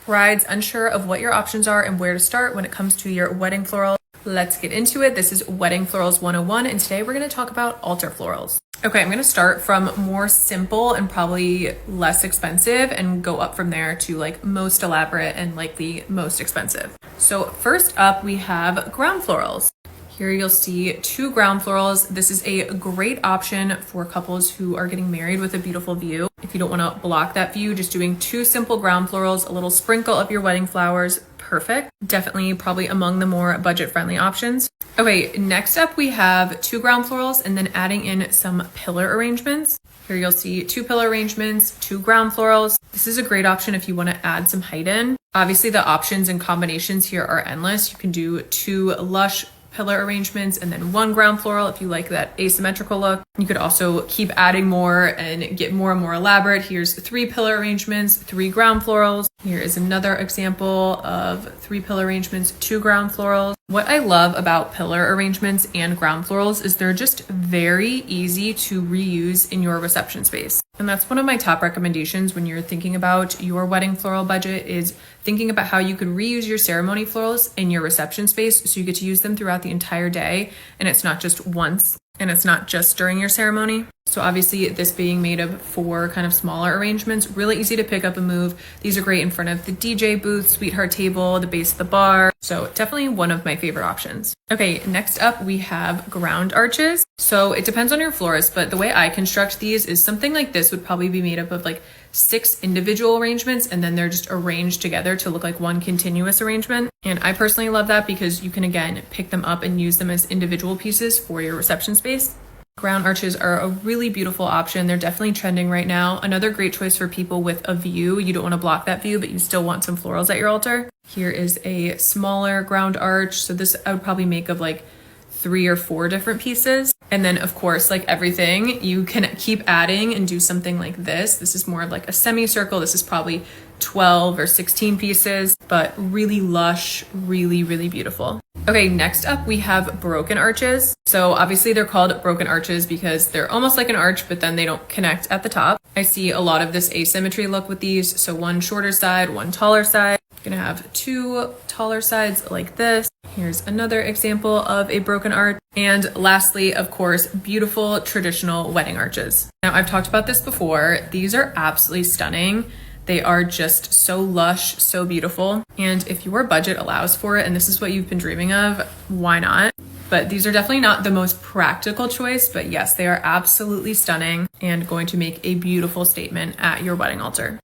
Brides unsure of what your options are and where to start when it comes to your wedding floral? Let's get into it. This is Wedding Florals 101, and today we're going to talk about altar florals. Okay, I'm going to start from more simple and probably less expensive and go up from there to like most elaborate and likely most expensive. So first up, we have ground florals. Here you'll see 2 ground florals. This is a great option for couples who are getting married with a beautiful view. If you don't want to block that view, just doing 2 simple ground florals, a little sprinkle of your wedding flowers, perfect. Definitely probably among the more budget-friendly options. Okay, next up we have 2 ground florals and then adding in some pillar arrangements. Here you'll see 2 pillar arrangements, 2 ground florals. This is a great option if you want to add some height in. Obviously the options and combinations here are endless. You can do 2 lush pillar arrangements and then 1 ground floral if you like that asymmetrical look. You could also keep adding more and get more and more elaborate. Here's 3 pillar arrangements, 3 ground florals. Here is another example of 3 pillar arrangements, 2 ground florals. What I love about pillar arrangements and ground florals is they're just very easy to reuse in your reception space. And that's one of my top recommendations when you're thinking about your wedding floral budget, is thinking about how you could reuse your ceremony florals in your reception space so you get to use them throughout the entire day and it's not just once and it's not just during your ceremony. So obviously this being made of 4 kind of smaller arrangements, really easy to pick up and move. These are great in front of the DJ booth, sweetheart table, the base of the bar. So definitely one of my favorite options. Okay, next up we have ground arches. So it depends on your florist, but the way I construct these is something like this would probably be made up of like 6 individual arrangements and then they're just arranged together to look like one continuous arrangement. And I personally love that because you can again pick them up and use them as individual pieces for your reception space. Ground arches are a really beautiful option. They're definitely trending right now. Another great choice for people with a view. You don't want to block that view, but you still want some florals at your altar. Here is a smaller ground arch. So this I would probably make of like 3 or 4 different pieces. And then of course, like everything, you can keep adding and do something like this. This is more of like a semicircle. This is probably 12 or 16 pieces, but really lush, really, really beautiful. Okay, next up we have broken arches. So obviously they're called broken arches because they're almost like an arch, but then they don't connect at the top. I see a lot of this asymmetry look with these. So 1 shorter side, 1 taller side. You're gonna have 2 taller sides like this. Here's another example of a broken arch. And lastly, of course, beautiful traditional wedding arches. Now I've talked about this before. These are absolutely stunning. They are just so lush, so beautiful. And if your budget allows for it, and this is what you've been dreaming of, why not? But these are definitely not the most practical choice, but yes, they are absolutely stunning and going to make a beautiful statement at your wedding altar.